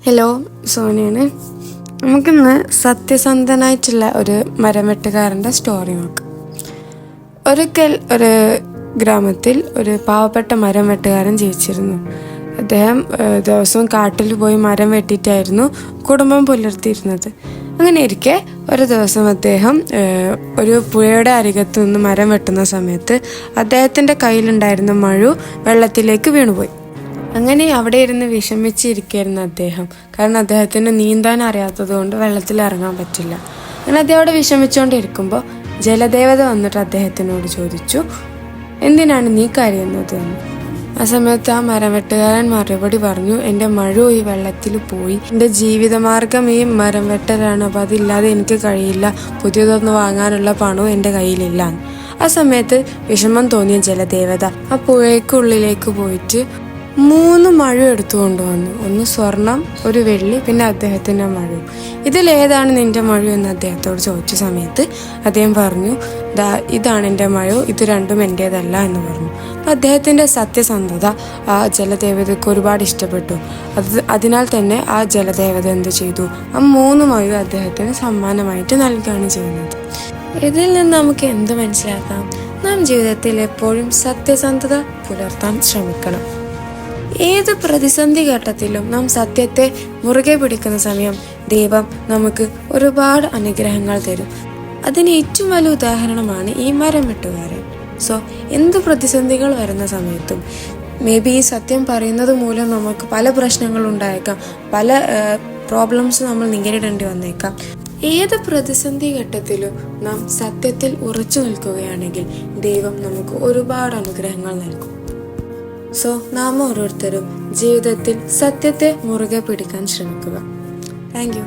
Hello, സോനിയാണ്. നമുക്കിന്ന് സത്യസന്ധനായിട്ടുള്ള ഒരു മരം വെട്ടുകാരൻ്റെ സ്റ്റോറി നോക്കാം. ഒരിക്കൽ ഒരു ഗ്രാമത്തിൽ ഒരു പാവപ്പെട്ട മരം വെട്ടുകാരൻ ജീവിച്ചിരുന്നു. അദ്ദേഹം ദിവസവും കാട്ടിൽ പോയി മരം വെട്ടിയിട്ടായിരുന്നു കുടുംബം പുലർത്തിയിരുന്നത്. അങ്ങനെ ഇരിക്കെ ഒരു ദിവസം അദ്ദേഹം ഒരു പുഴയുടെ അരികത്തു നിന്ന് മരം വെട്ടുന്ന സമയത്ത് അദ്ദേഹത്തിൻ്റെ കയ്യിലുണ്ടായിരുന്ന മഴു വെള്ളത്തിലേക്ക് വീണുപോയി. അങ്ങനെ അവിടെ ഇരുന്ന് വിഷമിച്ചിരിക്കുകയായിരുന്നു അദ്ദേഹം. കാരണം അദ്ദേഹത്തിന് നീന്താൻ അറിയാത്തത് കൊണ്ട് വെള്ളത്തിൽ ഇറങ്ങാൻ പറ്റില്ല. അങ്ങനെ അദ്ദേഹം അവിടെ വിഷമിച്ചുകൊണ്ടിരിക്കുമ്പോൾ ജലദേവത വന്നിട്ട് അദ്ദേഹത്തിനോട് ചോദിച്ചു, എന്തിനാണ് നീ കരയുന്നത് എന്ന്. ആ സമയത്ത് ആ മരം വെട്ടുകാരൻ മറുപടി പറഞ്ഞു, എൻ്റെ മഴു ഈ വെള്ളത്തിൽ പോയി, എൻ്റെ ജീവിതമാർഗം ഈ മരം വെട്ടലാണ്, അപ്പോൾ അതില്ലാതെ എനിക്ക് കഴിയില്ല, പുതിയതൊന്ന് വാങ്ങാനുള്ള പണവും എൻ്റെ കയ്യിലില്ല. ആ സമയത്ത് വിഷമം തോന്നിയ ജലദേവത ആ പുഴയ്ക്കുള്ളിലേക്ക് പോയിട്ട് 3 മഴ എടുത്തു കൊണ്ടുവന്നു. ഒന്ന് സ്വർണം, ഒരു വെള്ളി, പിന്നെ അദ്ദേഹത്തിൻ്റെ മഴു. ഇതിലേതാണ് നിന്റെ മഴു എന്ന് അദ്ദേഹത്തോട് ചോദിച്ച സമയത്ത് അദ്ദേഹം പറഞ്ഞു, ഇതാണ് എൻ്റെ മഴു, ഇത് രണ്ടും എൻ്റേതല്ല എന്ന് പറഞ്ഞു. അദ്ദേഹത്തിൻ്റെ സത്യസന്ധത ആ ജലദേവതയ്ക്ക് ഒരുപാട് ഇഷ്ടപ്പെട്ടു. അതിനാൽ തന്നെ ആ ജലദേവത എന്ത് ചെയ്തു, ആ 3 മഴു അദ്ദേഹത്തിന് സമ്മാനമായിട്ട് നൽകുകയാണ് ചെയ്യുന്നത്. ഇതിൽ നിന്ന് നമുക്ക് എന്ത് മനസ്സിലാക്കാം? നാം ജീവിതത്തിൽ എപ്പോഴും സത്യസന്ധത പുലർത്താൻ ശ്രമിക്കണം. ഏത് പ്രതിസന്ധി ഘട്ടത്തിലും നാം സത്യത്തെ മുറുകെ പിടിക്കുന്ന സമയം ദൈവം നമുക്ക് ഒരുപാട് അനുഗ്രഹങ്ങൾ തരും. അതിന് ഏറ്റവും വലിയ ഉദാഹരണമാണ് ഈ മരം വെട്ടുകാരൻ. സോ എന്ത് പ്രതിസന്ധികൾ വരുന്ന സമയത്തും മേ ബി ഈ സത്യം പറയുന്നത് മൂലം നമുക്ക് പല പ്രശ്നങ്ങൾ ഉണ്ടായേക്കാം, പല പ്രോബ്ലംസ് നമ്മൾ നേരിടേണ്ടി വന്നേക്കാം. ഏത് പ്രതിസന്ധി ഘട്ടത്തിലും നാം സത്യത്തിൽ ഉറച്ചു നിൽക്കുകയാണെങ്കിൽ ദൈവം നമുക്ക് ഒരുപാട് അനുഗ്രഹങ്ങൾ നൽകും. സോ നാം ഓരോരുത്തരും ജീവിതത്തിൽ സത്യത്തെ മുറുകെ പിടിക്കാൻ ശ്രമിക്കുക. Thank you.